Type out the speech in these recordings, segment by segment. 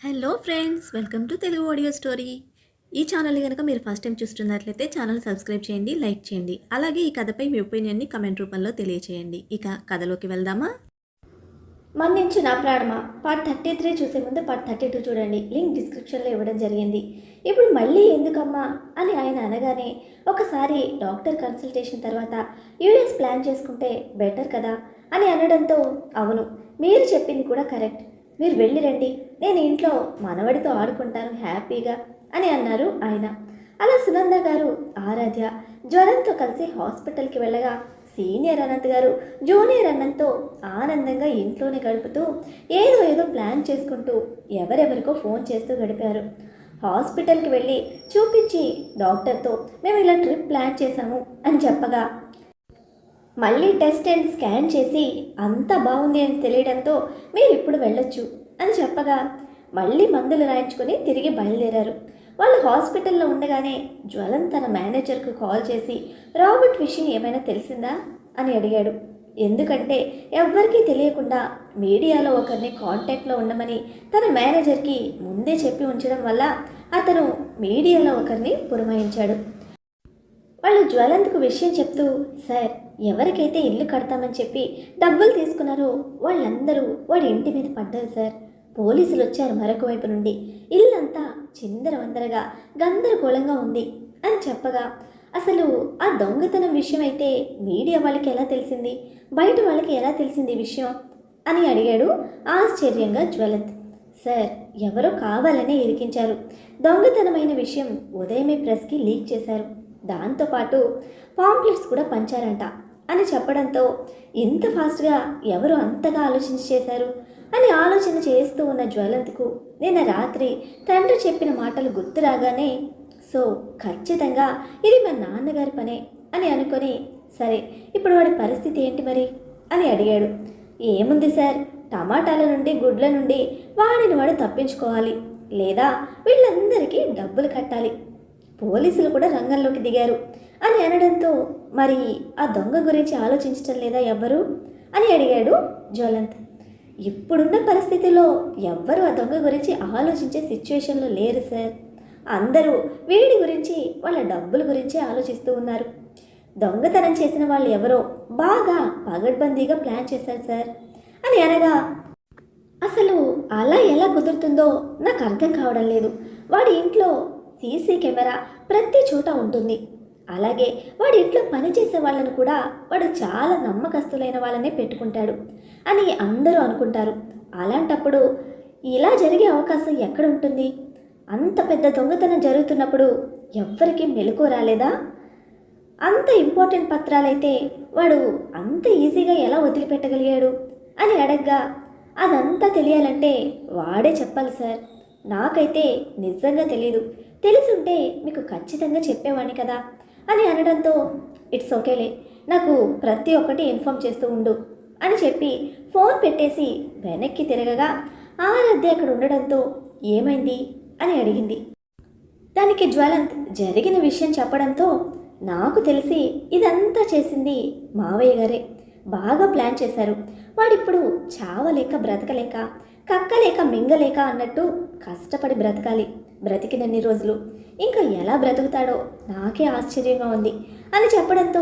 Hello friends, welcome to Telugu audio story. ఈ ఛానల్ని కనుక మీరు ఫస్ట్ టైం చూస్తున్నట్లయితే ఛానల్ సబ్స్క్రైబ్ చేయండి, లైక్ చేయండి. అలాగే ఈ కథపై మీ ఒపీనియన్ని కమెంట్ రూపంలో తెలియచేయండి. ఇక కథలోకి వెళ్దామా? మన్నించు నా ప్రాణమా పార్ట్ 33 చూసే ముందు పార్ట్ 32 చూడండి. లింక్ డిస్క్రిప్షన్లో ఇవ్వడం జరిగింది. ఇప్పుడు మళ్ళీ ఎందుకమ్మా అని ఆయన అనగానే, ఒకసారి డాక్టర్ కన్సల్టేషన్ తర్వాత యూఎస్ ప్లాన్ చేసుకుంటే బెటర్ కదా అని అనడంతో, అవును మీరు చెప్పింది కూడా కరెక్ట్, మీరు వెళ్ళి రండి, నేను ఇంట్లో మనవడితో ఆడుకుంటాను హ్యాపీగా అని అన్నారు ఆయన. అలా సునంద గారు ఆరాధ్య జ్వరంతో కలిసి హాస్పిటల్కి వెళ్ళగా సీనియర్ అనంత్ గారు జూనియర్ అనంత్తో ఆనందంగా ఇంట్లోనే గడుపుతూ ఏదో ప్లాన్ చేసుకుంటూ ఎవరెవరికో ఫోన్ చేస్తూ గడిపారు. హాస్పిటల్కి వెళ్ళి చూపించి డాక్టర్తో మేము ఇలా ట్రిప్ ప్లాన్ చేశాము అని చెప్పగా, మళ్ళీ టెస్ట్ అండ్ స్కాన్ చేసి అంతా బాగుంది అని తెలియడంతో మీరు ఇప్పుడు వెళ్ళొచ్చు అని చెప్పగా, మళ్ళీ మందులు రాయించుకొని తిరిగి బయలుదేరారు. వాళ్ళు హాస్పిటల్లో ఉండగానే జ్వలం తన మేనేజర్కు కాల్ చేసి రాబర్ట్ విషయం ఏమైనా తెలిసిందా అని అడిగాడు. ఎందుకంటే ఎవ్వరికీ తెలియకుండా మీడియాలో ఒకరిని కాంటాక్ట్లో ఉండమని తన మేనేజర్కి ముందే చెప్పి ఉంచడం వల్ల అతను మీడియాలో ఒకరిని పురమాయించాడు. వాళ్ళు జ్వలంత్కు విషయం చెప్తూ, సార్ ఎవరికైతే ఇల్లు కడతామని చెప్పి డబ్బులు తీసుకున్నారో వాళ్ళందరూ వాడి ఇంటి మీద పడ్డారు సార్. పోలీసులు వచ్చారు మరొక వైపు నుండి. ఇల్లంతా చిందరవందరగా గందరగోళంగా ఉంది అని చెప్పగా, అసలు ఆ దొంగతనం విషయం అయితే మీడియా వాళ్ళకి ఎలా తెలిసింది, బయట వాళ్ళకి ఎలా తెలిసింది ఈ విషయం అని అడిగాడు ఆశ్చర్యంగా జ్వలంత్. సార్ ఎవరో కావాలనే ఇరికించారు. దొంగతనమైన విషయం ఉదయమే ప్రెస్కి లీక్ చేశారు. దాంతోపాటు పాంప్లెట్స్ కూడా పంచారంట అని చెప్పడంతో, ఇంత ఫాస్ట్గా ఎవరు అంతగా ఆలోచించి చేశారు అని ఆలోచన చేస్తూ ఉన్న జ్వలంత్కు నిన్న రాత్రి తండ్రి చెప్పిన మాటలు గుర్తు రాగానే, సో ఖచ్చితంగా ఇది మా నాన్నగారి పనే అని అనుకొని, సరే ఇప్పుడు వాడి పరిస్థితి ఏంటి మరి అని అడిగాడు. ఏముంది సార్, టమాటాల నుండి గుడ్ల నుండి వాడిని వాడు తప్పించుకోవాలి, లేదా వీళ్ళందరికీ డబ్బులు కట్టాలి. పోలీసులు కూడా రంగంలోకి దిగారు అని అనడంతో, మరి ఆ దొంగ గురించి ఆలోచించటం లేదా ఎవ్వరు అని అడిగాడు జ్వలంత్. ఇప్పుడున్న పరిస్థితిలో ఎవ్వరూ ఆ దొంగ గురించి ఆలోచించే సిచ్యువేషన్లో లేరు సార్. అందరూ వీడి గురించి వాళ్ళ డబ్బుల గురించి ఆలోచిస్తూ ఉన్నారు. దొంగతనం చేసిన వాళ్ళు ఎవరో బాగా పగడ్బందీగా ప్లాన్ చేశారు సార్ అని అనగా, అసలు అలా ఎలా కుదురుతుందో నాకు అర్థం కావడం లేదు. వాడి ఇంట్లో సీసీ కెమెరా ప్రతి చోట ఉంటుంది. అలాగే వాడి ఇంట్లో పనిచేసే వాళ్ళను కూడా వాడు చాలా నమ్మకస్తులైన వాళ్ళనే పెట్టుకుంటాడు అని అందరూ అనుకుంటారు. అలాంటప్పుడు ఇలా జరిగే అవకాశం ఎక్కడ ఉంటుంది? అంత పెద్ద దొంగతనం జరుగుతున్నప్పుడు ఎవ్వరికీ మెలకువ రాలేదా? అంత ఇంపార్టెంట్ పత్రాలైతే వాడు అంత ఈజీగా ఎలా వదిలిపెట్టగలిగాడు అని అడగ్గా, అదంతా తెలియాలంటే వాడే చెప్పాలి సార్. నాకైతే నిజంగా తెలీదు, తెలుసుంటే మీకు ఖచ్చితంగా చెప్పేవాడిని కదా అని అనడంతో, ఇట్స్ ఓకేలే, నాకు ప్రతి ఒక్కటి ఇన్ఫామ్ చేస్తూ ఉండు అని చెప్పి ఫోన్ పెట్టేసి వెనక్కి తిరగగా, ఆరాధ్య అక్కడ ఉండడంతో ఏమైంది అని అడిగింది. దానికి జ్వలంత్ జరిగిన విషయం చెప్పడంతో, నాకు తెలిసి ఇదంతా చేసింది మావయ్య గారే. బాగా ప్లాన్ చేశారు. వాడిప్పుడు చావలేక బ్రతకలేక, కక్కలేక మింగలేక అన్నట్టు కష్టపడి బ్రతకాలి. బ్రతికినన్ని రోజులు ఇంకా ఎలా బ్రతుకుతాడో నాకే ఆశ్చర్యంగా ఉంది అని చెప్పడంతో,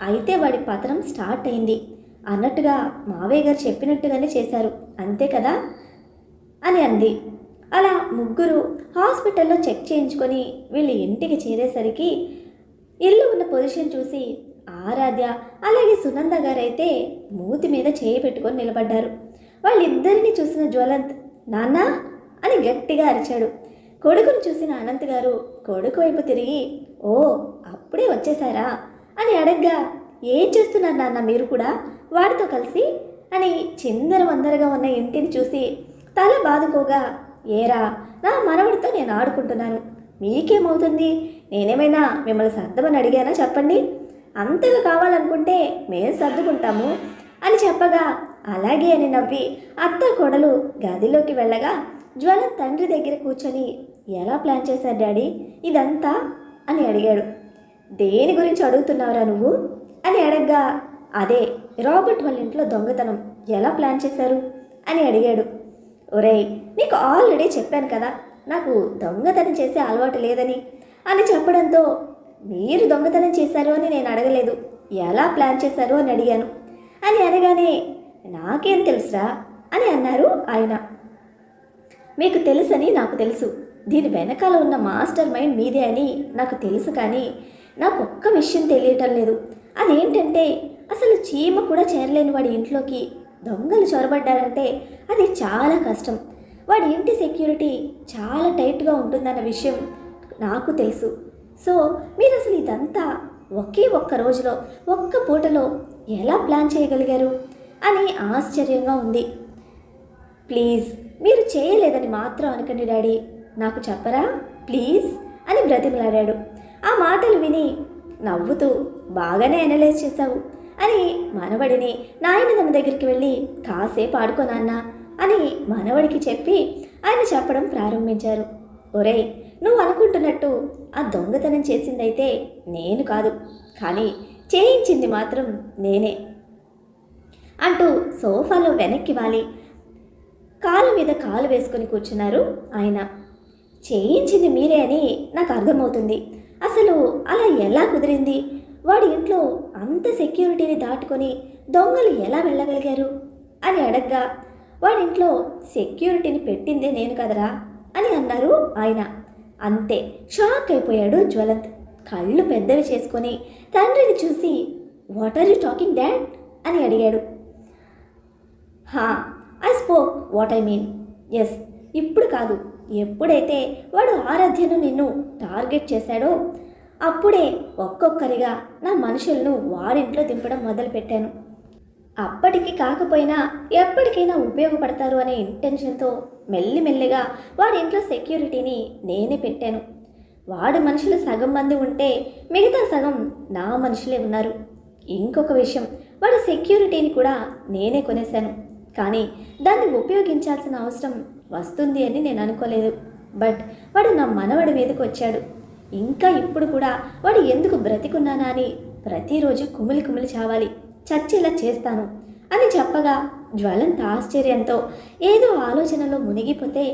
అయితే వాడి పతనం స్టార్ట్ అయింది అన్నట్టుగా మావయ్య గారు చెప్పినట్టుగానే చేశారు అంతే కదా అని అంది. అలా ముగ్గురు హాస్పిటల్లో చెక్ చేయించుకొని వీళ్ళు ఇంటికి చేరేసరికి ఇల్లు ఉన్న పొజిషన్ చూసి ఆరాధ్య అలాగే సునంద గారైతే మూతి మీద చేయి పెట్టుకొని నిలబడ్డారు. వాళ్ళిద్దరిని చూసిన జ్వలంత్ నాన్న అని గట్టిగా అరిచాడు. కొడుకును చూసిన అనంత్ గారు కొడుకు వైపు తిరిగి, ఓ అప్పుడే వచ్చేసారా అని అడగ్గా, ఏం చేస్తున్నారు నాన్న మీరు కూడా వాడితో కలిసి అని చిందరవందరగా ఉన్న ఇంటిని చూసి తల బాదుకోగా, ఏరా నా మనవడితో నేను ఆడుకుంటున్నాను, మీకేమవుతుంది, నేనేమైనా మిమ్మల్ని సర్దమని అడిగానా చెప్పండి, అంతగా కావాలనుకుంటే మేము సర్దుకుంటాము అని చెప్పగా, అలాగే అని నవ్వి అత్త కోడలు గదిలోకి వెళ్ళగా, జ్వలం తండ్రి దగ్గర కూర్చొని, ఎలా ప్లాన్ చేశారు డాడీ ఇదంతా అని అడిగాడు. దేని గురించి అడుగుతున్నావురా నువ్వు అని అడగ్గా, అదే రాబర్ట్ వాళ్ళ ఇంట్లో దొంగతనం ఎలా ప్లాన్ చేశారు అని అడిగాడు. ఒరేయ్ నీకు ఆల్రెడీ చెప్పాను కదా నాకు దొంగతనం చేసే అలవాటు లేదని అని చెప్పడంతో మీరు దొంగతనం చేశారు అని నేను అడగలేదు, ఎలా ప్లాన్ చేశారు అని అడిగాను అని అనగానే నాకేం తెలుసురా అని అన్నారు ఆయన. మీకు తెలుసని నాకు తెలుసు, దీని వెనకాల ఉన్న మాస్టర్ మైండ్ మీదే అని నాకు తెలుసు, కానీ నాకు ఒక్క విషయం తెలియటం లేదు. అదేంటంటే అసలు చీమ కూడా చేరలేని వాడి ఇంట్లోకి దొంగలు చొరబడ్డారంటే అది చాలా కష్టం. వాడి ఇంటి సెక్యూరిటీ చాలా టైట్గా ఉంటుందన్న విషయం నాకు తెలుసు. సో మీరు అసలు ఇదంతా ఒకే ఒక్క రోజులో ఒక్క పూటలో ఎలా ప్లాన్ చేయగలిగారు అని ఆశ్చర్యంగా ఉంది. ప్లీజ్ మీరు చేయలేదని మాత్రం అనకండి డాడీ, నాకు చెప్పరా ప్లీజ్ అని బ్రతిమలాడాడు. ఆ మాటలు విని నవ్వుతూ బాగానే అనలైజ్ చేశావు అని మనవడిని నాయనమ్మ దగ్గరికి వెళ్ళి కాసేపు ఆడుకో నాన్న అని మనవడికి చెప్పి ఆయన చెప్పడం ప్రారంభించారు. ఒరేయ్, నువ్వు అనుకుంటున్నట్టు ఆ దొంగతనం చేసిందైతే నేను కాదు, కానీ చేయించింది మాత్రం నేనే అంటూ సోఫాలో వెనక్కి వాలి కాలు మీద కాలు వేసుకొని కూర్చున్నారు ఆయన. చేయించింది మీరే అని నాకు అర్థమవుతుంది, అసలు అలా ఎలా కుదిరింది? వాడి ఇంట్లో అంత సెక్యూరిటీని దాటుకొని దొంగలు ఎలా వెళ్ళగలిగారు అని అడగ్గా వాడింట్లో సెక్యూరిటీని పెట్టిందే నేను కదరా అని అన్నారు ఆయన. అంతే షాక్ అయిపోయాడు జ్వలంత్. కళ్ళు పెద్దవి చేసుకొని తండ్రిని చూసి what are you talking dad అని అడిగాడు. I spoke what I mean. Yes, ఇప్పుడు కాదు, ఎప్పుడైతే వాడు ఆరాధ్యను నిన్ను టార్గెట్ చేశాడో అప్పుడే ఒక్కొక్కరిగా నా మనుషులను వాడింట్లో దింపడం మొదలుపెట్టాను. అప్పటికి కాకపోయినా ఎప్పటికైనా ఉపయోగపడతారు అనే ఇంటెన్షన్తో మెల్లిమెల్లిగా వాడి ఇంట్లో సెక్యూరిటీని నేనే పెట్టాను. వాడి మనుషులు సగం మంది ఉంటే మిగతా సగం నా మనుషులే ఉన్నారు. ఇంకొక విషయం, వాడి సెక్యూరిటీని కూడా నేనే కొనేశాను, కానీ దాన్ని ఉపయోగించాల్సిన అవసరం వస్తుంది అని నేను అనుకోలేదు. బట్ వాడు నా మనవడి మీదకి వచ్చాడు. ఇంకా ఇప్పుడు కూడా వాడు ఎందుకు బ్రతికున్నానా అని ప్రతిరోజు కుమిలి కుమిలి చావాలి, చచ్చేలా చేస్తాను అని చెప్పగా జ్వలంత్ ఆశ్చర్యంతో ఏదో ఆలోచనలో మునిగిపోతే,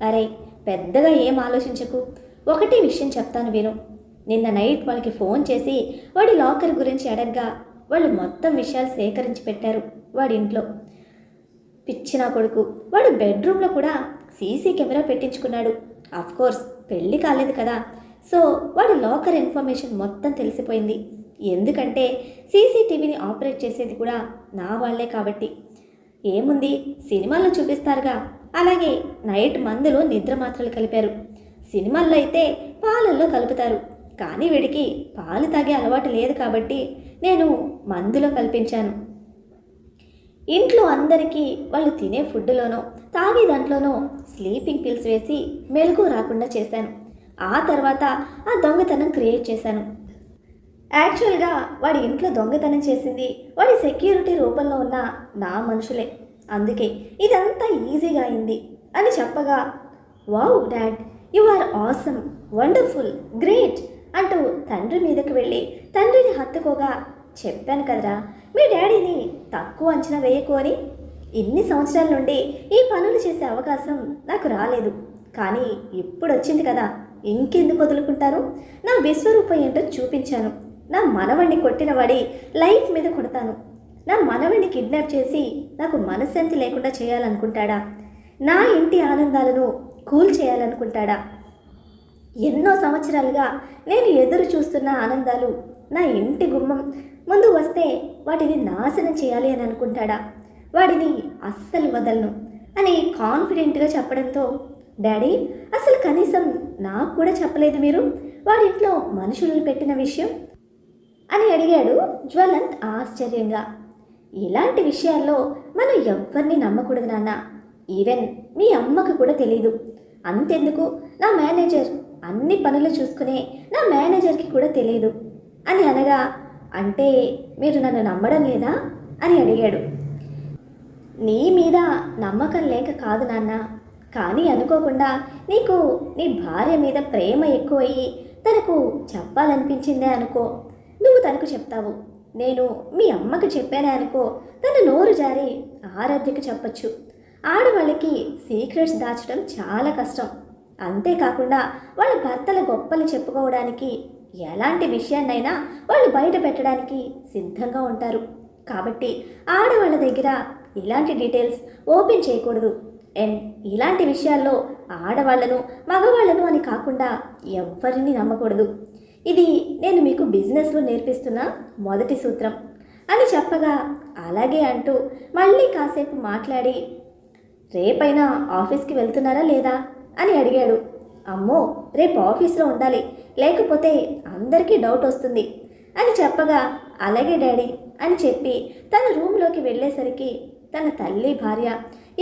అరే పెద్దగా ఏం ఆలోచించకు, ఒకటే విషయం చెప్తాను విను. నిన్న నైట్ వాళ్ళకి ఫోన్ చేసి వాడి లాకర్ గురించి అడగ్గా వాళ్ళు మొత్తం విషయాలు సేకరించి పెట్టారు వాడి ఇంట్లో. పిచ్చిన కొడుకు, వాడు బెడ్రూమ్లో కూడా సీసీ కెమెరా పెట్టించుకున్నాడు. కోర్స్ పెళ్ళి కాలేదు కదా, సో వాడు లాకర్ ఇన్ఫర్మేషన్ మొత్తం తెలిసిపోయింది. ఎందుకంటే సీసీటీవీని ఆపరేట్ చేసేది కూడా నా వాళ్లే కాబట్టి. ఏముంది, సినిమాల్లో చూపిస్తారుగా, అలాగే నైట్ మందులో నిద్ర మాత్రలు కలిపారు. సినిమాల్లో అయితే పాలల్లో కలుపుతారు, కానీ వీడికి పాలు తాగే అలవాటు లేదు కాబట్టి నేను మందులో కల్పించాను. ఇంట్లో అందరికీ వాళ్ళు తినే ఫుడ్లోనో తాగే దాంట్లోనో స్లీపింగ్ పిల్స్ వేసి మెలకు రాకుండా చేశాను. ఆ తర్వాత ఆ దొంగతనం క్రియేట్ చేశాను. యాక్చువల్గా వాడి ఇంట్లో దొంగతనం చేసింది వాడి సెక్యూరిటీ రూపంలో ఉన్న నా మనుషులే, అందుకే ఇదంతా ఈజీగా అయింది అని చెప్పగా, wow dad, you are awesome, wonderful, great అంటూ తండ్రి మీదకి వెళ్ళి తండ్రిని హత్తుకోగా, చెప్పాను కదరా మీ డాడీని తక్కువ అంచనా వేయకు అని. ఇన్ని సంవత్సరాల నుండి ఈ పనులు చేసే అవకాశం నాకు రాలేదు, కానీ ఇప్పుడు వచ్చింది కదా, ఇంకెందుకు వదులుకుంటారు? నా విశ్వరూపం ఏంటో చూపించాను. నా మనవణ్ణి కొట్టిన వాడి లైఫ్ మీద కొడతాను. నా మనవణ్ణి కిడ్నాప్ చేసి నాకు మనశ్శాంతి లేకుండా చేయాలనుకుంటాడా? నా ఇంటి ఆనందాలను కూల్ చేయాలనుకుంటాడా? ఎన్నో సంవత్సరాలుగా నేను ఎదురు చూస్తున్న ఆనందాలు నా ఇంటి గుమ్మం ముందు వస్తే వాటిని నాశనం చేయాలి అని అనుకుంటాడా? వాడిని అస్సలు వదలను అని కాన్ఫిడెంట్గా చెప్పడంతో, డాడీ అసలు కనీసం నాకు కూడా చెప్పలేదు మీరు వాడింట్లో మనుషులను పెట్టిన విషయం అని అడిగాడు జ్వలంత్ ఆశ్చర్యంగా. ఇలాంటి విషయాల్లో మనం ఎవ్వరిని నమ్మకూడదు నాన్న, ఈవెన్ మీ అమ్మకు కూడా తెలీదు. అంతెందుకు, నా మేనేజర్ అన్ని పనులు చూసుకునే నా మేనేజర్కి కూడా తెలియదు అని అనగా, అంటే మీరు నన్ను నమ్మడం లేదా అని అడిగాడు. నీ మీద నమ్మకం లేక కాదు నాన్న, కానీ అనుకోకుండా నీకు నీ భార్య మీద ప్రేమ ఎక్కువయ్యి తనకు చెప్పాలనిపించిందే అనుకో, నువ్వు తనకు చెప్తావు. నేను మీ అమ్మకు చెప్పానే అనుకో, తన నోరు జారి ఆరాధ్యకు చెప్పచ్చు. ఆడవాళ్ళకి సీక్రెట్స్ దాచడం చాలా కష్టం. అంతేకాకుండా వాళ్ళ భర్తల గొప్పలు చెప్పుకోవడానికి ఎలాంటి విషయాన్నైనా వాళ్ళు బయట పెట్టడానికి సిద్ధంగా ఉంటారు. కాబట్టి ఆడవాళ్ళ దగ్గర ఇలాంటి డీటెయిల్స్ ఓపెన్ చేయకూడదు. అండ్ ఇలాంటి విషయాల్లో ఆడవాళ్లను మగవాళ్లను అని కాకుండా ఎవ్వరిని నమ్మకూడదు. ఇది నేను మీకు బిజినెస్లో నేర్పిస్తున్న మొదటి సూత్రం అని చెప్పగా అలాగే అంటూ మళ్ళీ కాసేపు మాట్లాడి రేపైనా ఆఫీస్కి వెళ్తున్నారా లేదా అని అడిగాడు. అమ్మో, రేపు ఆఫీస్లో ఉండాలి, లేకపోతే అందరికీ డౌట్ వస్తుంది అని చెప్పగా అలాగే డాడీ అని చెప్పి తన రూమ్లోకి వెళ్ళేసరికి తన తల్లి భార్య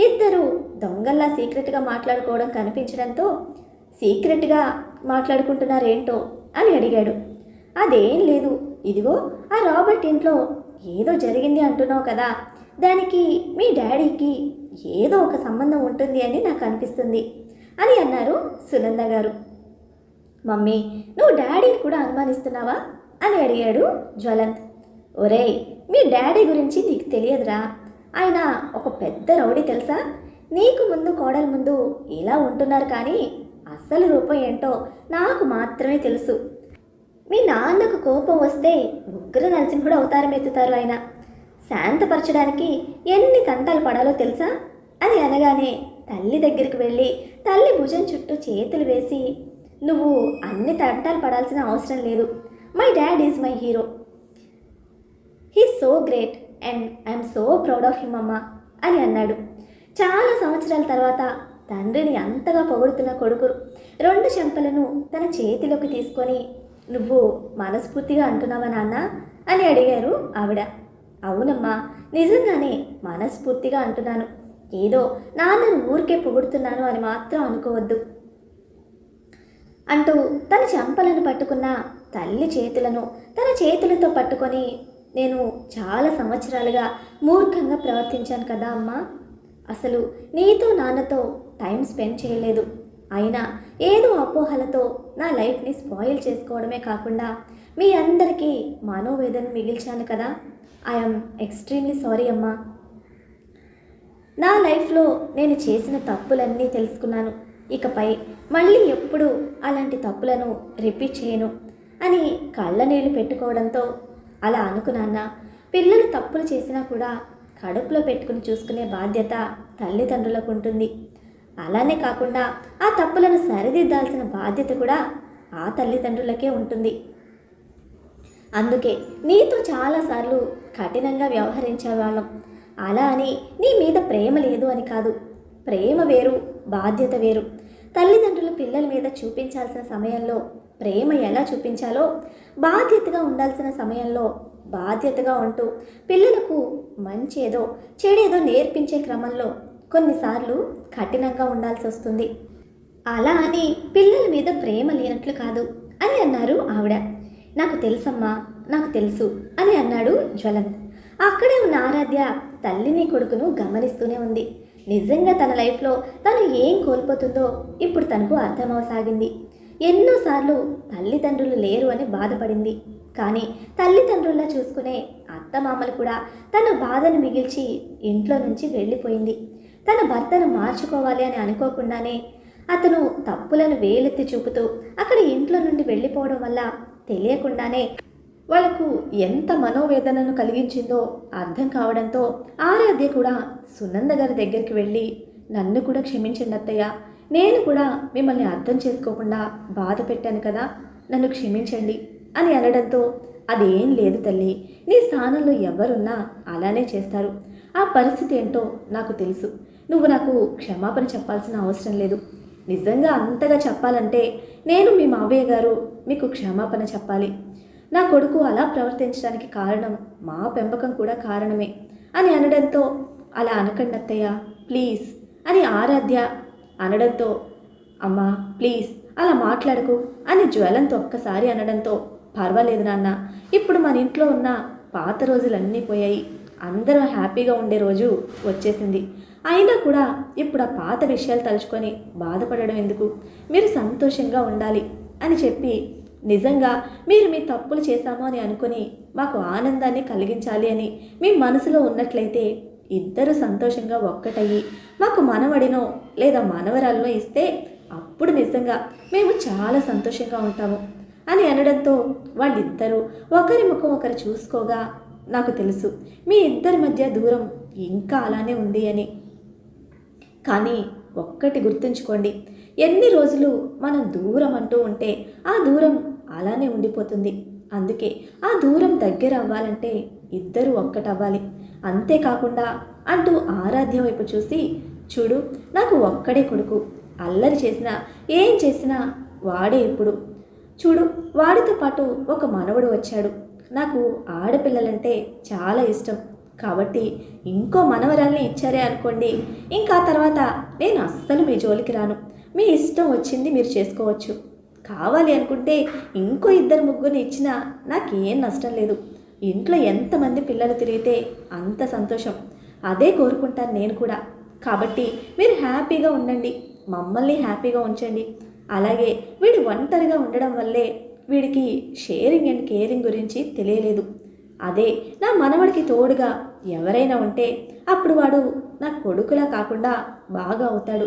ఇద్దరు దొంగల్లా సీక్రెట్గా మాట్లాడుకోవడం కనిపించడంతో సీక్రెట్గా మాట్లాడుకుంటున్నారేంటో అని అడిగాడు. అదేం లేదు, ఇదిగో ఆ రాబర్ట్ ఇంట్లో ఏదో జరిగింది అంటున్నావు కదా, దానికి మీ డాడీకి ఏదో ఒక సంబంధం ఉంటుంది అని నాకు అనిపిస్తుంది అని అన్నారు సునంద గారు. మమ్మీ, నువ్వు డాడీని కూడా అనుమానిస్తున్నావా అని అడిగాడు జ్వలంత్. ఒరేయ్, మీ డాడీ గురించి నీకు తెలియదురా, ఆయన ఒక పెద్ద రౌడీ తెలుసా. నీకు ముందు కోడల ముందు ఇలా ఉంటున్నారు, కానీ అసలు రూపం ఏంటో నాకు మాత్రమే తెలుసు. మీ నాన్నకు కోపం వస్తే ఉగ్ర నరసింహుడు అవతారం ఎత్తుతారు ఆయన. శాంతపరచడానికి ఎన్ని తంటాలు పడాలో తెలుసా అని అనగానే తల్లి దగ్గరికి వెళ్ళి తల్లి భుజం చుట్టూ చేతులు వేసి, నువ్వు అన్ని తంటాలు పడాల్సిన అవసరం లేదు, my dad is my hero, he so great and I'm so proud of him అమ్మా అని అన్నాడు. చాలా సంవత్సరాల తర్వాత తండ్రిని అంతగా పొగుడుతున్న కొడుకు 2 చెంపలను తన చేతిలోకి తీసుకొని, నువ్వు మనస్ఫూర్తిగా అంటున్నావా నాన్న అని అడిగారు ఆవిడ. అవునమ్మా, నిజంగానే మనస్ఫూర్తిగా అంటున్నాను, ఏదో నాన్నను ఊరికే పొగుడుతున్నాను అని మాత్రం అనుకోవద్దు అంటూ తన చెంపలను పట్టుకున్న తల్లి చేతులను తన చేతులతో పట్టుకొని, నేను చాలా సంవత్సరాలుగా మూర్ఖంగా ప్రవర్తించాను కదా అమ్మా, అసలు నీతో నాన్నతో టైం స్పెండ్ చేయలేదు, అయినా ఏదో అపోహలతో నా లైఫ్ని స్పాయిల్ చేసుకోవడమే కాకుండా మీ అందరికీ మనోవేదన మిగిల్చాను కదా, ఐఎమ్ ఎక్స్ట్రీమ్లీ సారీ అమ్మా. నా లైఫ్లో నేను చేసిన తప్పులన్నీ తెలుసుకున్నాను, ఇకపై మళ్ళీ ఎప్పుడూ అలాంటి తప్పులను రిపీట్ చేయను అని కళ్ళనీళ్ళు పెట్టుకోవడంతో, అలా అనుకున్నాన్న, పిల్లలు తప్పులు చేసినా కూడా కడుపులో పెట్టుకుని చూసుకునే బాధ్యత తల్లిదండ్రులకు ఉంటుంది. అలానే కాకుండా ఆ తప్పులను సరిదిద్దాల్సిన బాధ్యత కూడా ఆ తల్లిదండ్రులకే ఉంటుంది. అందుకే నీతో చాలాసార్లు కఠినంగా వ్యవహరించేవాళ్ళం. అలా అని నీ మీద ప్రేమ లేదు అని కాదు, ప్రేమ వేరు, బాధ్యత వేరు. తల్లిదండ్రులు పిల్లల మీద చూపించాల్సిన సమయంలో ప్రేమ ఎలా చూపించాలో, బాధ్యతగా ఉండాల్సిన సమయంలో బాధ్యతగా ఉంటూ పిల్లలకు మంచేదో చెడేదో నేర్పించే క్రమంలో కొన్నిసార్లు కఠినంగా ఉండాల్సి వస్తుంది. అలా అని పిల్లల మీద ప్రేమ లేనట్లు కాదు అని అన్నారు ఆవిడ. నాకు తెలుసమ్మా, నాకు తెలుసు అని అన్నాడు జ్వలంత్. అక్కడే ఉన్న ఆరాధ్య తల్లిని కొడుకును గమనిస్తూనే ఉంది. నిజంగా తన లైఫ్లో తను ఏం కోల్పోతుందో ఇప్పుడు తనకు అర్థమవసాగింది. ఎన్నోసార్లు తల్లిదండ్రులు లేరు అని బాధపడింది, కానీ తల్లిదండ్రుల్లా చూసుకునే అత్తమామలు కూడా తన బాధను మిగిల్చి ఇంట్లో నుంచి వెళ్ళిపోయింది. తన భర్తను మార్చుకోవాలి అని అనుకోకుండానే అతను తప్పులను వేలెత్తి చూపుతూ అక్కడ ఇంట్లో నుండి వెళ్ళిపోవడం వల్ల తెలియకుండానే వాళ్లకు ఎంత మనోవేదనను కలిగించిందో అర్థం కావడంతో ఆరాధ్య కూడా సునంద గారి దగ్గరికి వెళ్ళి, నన్ను కూడా క్షమించండి అత్తయ్య, నేను కూడా మిమ్మల్ని అర్థం చేసుకోకుండా బాధ పెట్టాను కదా, నన్ను క్షమించండి అని అనడంతో, అదేం లేదు తల్లి, నీ స్థానంలో ఎవరున్నా అలానే చేస్తారు, ఆ పరిస్థితి ఏంటో నాకు తెలుసు, నువ్వు నాకు క్షమాపణ చెప్పాల్సిన అవసరం లేదు. నిజంగా అంతగా చెప్పాలంటే నేను మీ మావయ్య గారు మీకు క్షమాపణ చెప్పాలి. నా కొడుకు అలా ప్రవర్తించడానికి కారణం మా పెంపకం కూడా కారణమే అని అనడంతో, అలా అనకండి అత్తయ్య ప్లీజ్ అని ఆరాధ్య అనడంతో, అమ్మా ప్లీజ్ అలా మాట్లాడకు అని జ్వలంత్ ఒక్కసారి అనడంతో, పర్వాలేదు నాన్న, ఇప్పుడు మన ఇంట్లో ఉన్న పాత రోజులన్నీ పోయాయి, అందరూ హ్యాపీగా ఉండే రోజు వచ్చేసింది, అయినా కూడా ఇప్పుడు ఆ పాత విషయాలు తలుచుకొని బాధపడడం ఎందుకు, మీరు సంతోషంగా ఉండాలి అని చెప్పి, నిజంగా మీరు మీ తప్పులు చేశాము అని అనుకుని మాకు ఆనందాన్ని కలిగించాలి అని మీ మనసులో ఉన్నట్లయితే ఇద్దరు సంతోషంగా ఒక్కటయ్యి మాకు మనవడినో లేదా మనవరాలనో ఇస్తే అప్పుడు నిజంగా మేము చాలా సంతోషంగా ఉంటాము అని అనడంతో వాళ్ళిద్దరూ ఒకరి ముఖం ఒకరు చూసుకోగా నాకు తెలుసు మీ ఇద్దరి మధ్య దూరం ఇంకా అలానే ఉంది అని. కానీ ఒక్కటి గుర్తుంచుకోండి, ఎన్ని రోజులు మనం దూరం అంటూ ఉంటే ఆ దూరం అలానే ఉండిపోతుంది. అందుకే ఆ దూరం దగ్గర అవ్వాలంటే ఇద్దరు ఒక్కటవ్వాలి. అంతేకాకుండా అంటూ ఆరాధ్య వైపు చూసి, చూడు నాకు ఒక్కడే కొడుకు, అల్లరి చేసినా ఏం చేసినా వాడే ఇప్పుడు. చూడు వాడితో పాటు ఒక మనవడు వచ్చాడు. నాకు ఆడపిల్లలంటే చాలా ఇష్టం కాబట్టి ఇంకో మనవరాల్ని ఇచ్చారే అనుకోండి, ఇంకా తర్వాత నేను అస్సలు మీ జోలికి రాను. మీ ఇష్టం వచ్చింది మీరు చేసుకోవచ్చు. కావాలి అనుకుంటే ఇంకో ఇద్దరు ముగ్గురిని ఇచ్చినా నాకేం నష్టం లేదు. ఇంట్లో ఎంతమంది పిల్లలు తిరిగితే అంత సంతోషం. అదే కోరుకుంటాను నేను కూడా. కాబట్టి మీరు హ్యాపీగా ఉండండి, మమ్మల్ని హ్యాపీగా ఉంచండి. అలాగే వీడు ఒంటరిగా ఉండడం వల్లే వీడికి షేరింగ్ అండ్ కేరింగ్ గురించి తెలియలేదు. అదే నా మనవడికి తోడుగా ఎవరైనా ఉంటే అప్పుడు వాడు నా కొడుకులా కాకుండా బాగా అవుతాడు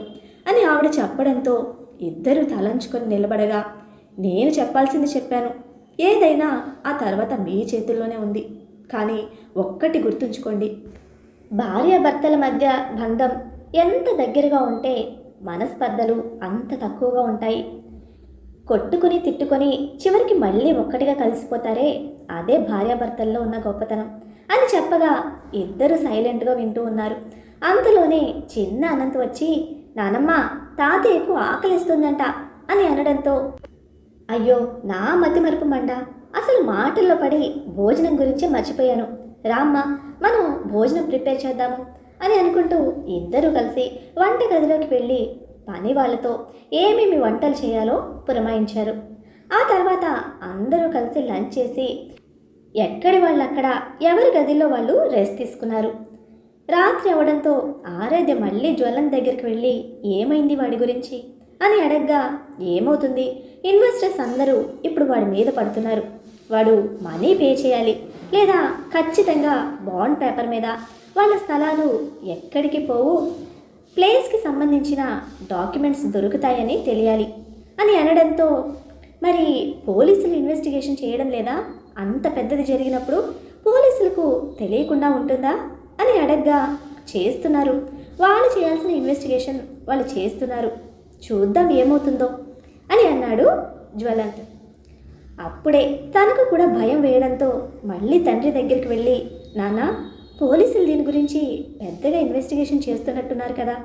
అని ఆవిడ చెప్పడంతో ఇద్దరూ తలంచుకొని నిలబడగా, నేను చెప్పాల్సింది చెప్పాను. ఏదైనా ఆ తర్వాత మీ చేతుల్లోనే ఉంది. కానీ ఒక్కటి గుర్తుంచుకోండి, భార్యాభర్తల మధ్య బంధం ఎంత దగ్గరగా ఉంటే మనస్పర్ధలు అంత తక్కువగా ఉంటాయి. కొట్టుకుని తిట్టుకొని చివరికి మళ్ళీ ఒక్కటిగా కలిసిపోతారే, అదే భార్యాభర్తల్లో ఉన్న గొప్పతనం అని చెప్పగా ఇద్దరు సైలెంట్గా వింటూ ఉన్నారు. అంతలోనే చిన్న అనంత్ వచ్చి, నానమ్మ తాతయ్యకు ఆకలిస్తుందంట అని అనడంతో, అయ్యో నా మతి మరుపు మండ, అసలు మాటల్లో పడి భోజనం గురించే మర్చిపోయాను. రామ్మ మనం భోజనం ప్రిపేర్ చేద్దాము అని అనుకుంటూ ఇద్దరూ కలిసి వంటగదిలోకి వెళ్ళి పని వాళ్ళతో ఏమేమి వంటలు చేయాలో పురమాయించారు. ఆ తర్వాత అందరూ కలిసి లంచ్ చేసి ఎక్కడి వాళ్ళు అక్కడ ఎవరి గదిలో వాళ్ళు రెస్ట్ తీసుకున్నారు. రాత్రి అవడంతో ఆరాధ్య మళ్ళీ జ్వలం దగ్గరికి వెళ్ళి ఏమైంది వాడి గురించి అని అడగ్గా, ఏమవుతుంది, ఇన్వెస్టర్స్ అందరూ ఇప్పుడు వాడి మీద పడుతున్నారు. వాడు మనీ పే చేయాలి, లేదా ఖచ్చితంగా బాండ్ పేపర్ మీద వాళ్ళ స్థలాలు ఎక్కడికి పోవు, ప్లేస్కి సంబంధించిన డాక్యుమెంట్స్ దొరుకుతాయని తెలియాలి అని అనడంతో, మరి పోలీసులు ఇన్వెస్టిగేషన్ చేయడం లేదా, అంత పెద్దది జరిగినప్పుడు పోలీసులకు తెలియకుండా ఉంటుందా అని అడగ్గా, చేస్తున్నారు, వాళ్ళు చేయాల్సిన ఇన్వెస్టిగేషన్ వాళ్ళు చేస్తున్నారు, చూద్దాం ఏమవుతుందో అని అన్నాడు జ్వలంత్. అప్పుడే తనకు కూడా భయం వేయడంతో మళ్ళీ తండ్రి దగ్గరికి వెళ్ళి, నాన్న పోలీసులు దీని గురించి పెద్దగా ఇన్వెస్టిగేషన్ చేస్తున్నట్టున్నారు కదా,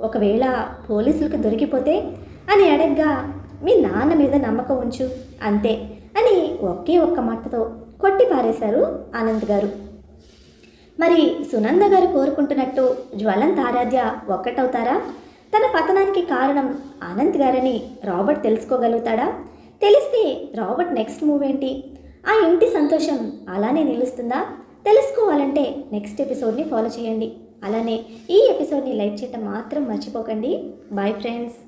ఒకవేళ పోలీసులకు దొరికిపోతే అని అడగ్గా, మీ నాన్న మీద నమ్మకం ఉంచు అంతే అని ఒకే ఒక్క మాటతో కొట్టి పారేశారు ఆనంద్ గారు. మరి సునంద గారు కోరుకుంటున్నట్టు జ్వలంత్ ఆరాధ్య ఒక్కటవుతారా? తన పతనానికి కారణం ఆనంద్ గారని రాబర్ట్ తెలుసుకోగలుగుతాడా? తెలిస్తే రాబర్ట్ నెక్స్ట్ మూవ్ ఏంటి? ఆ ఇంటి సంతోషం అలానే నిలుస్తుందా? తెలుసుకోవాలంటే నెక్స్ట్ ఎపిసోడ్ని ఫాలో చేయండి. అలానే ఈ ఎపిసోడ్ని లైక్ చేయటం మాత్రం మర్చిపోకండి. Bye friends.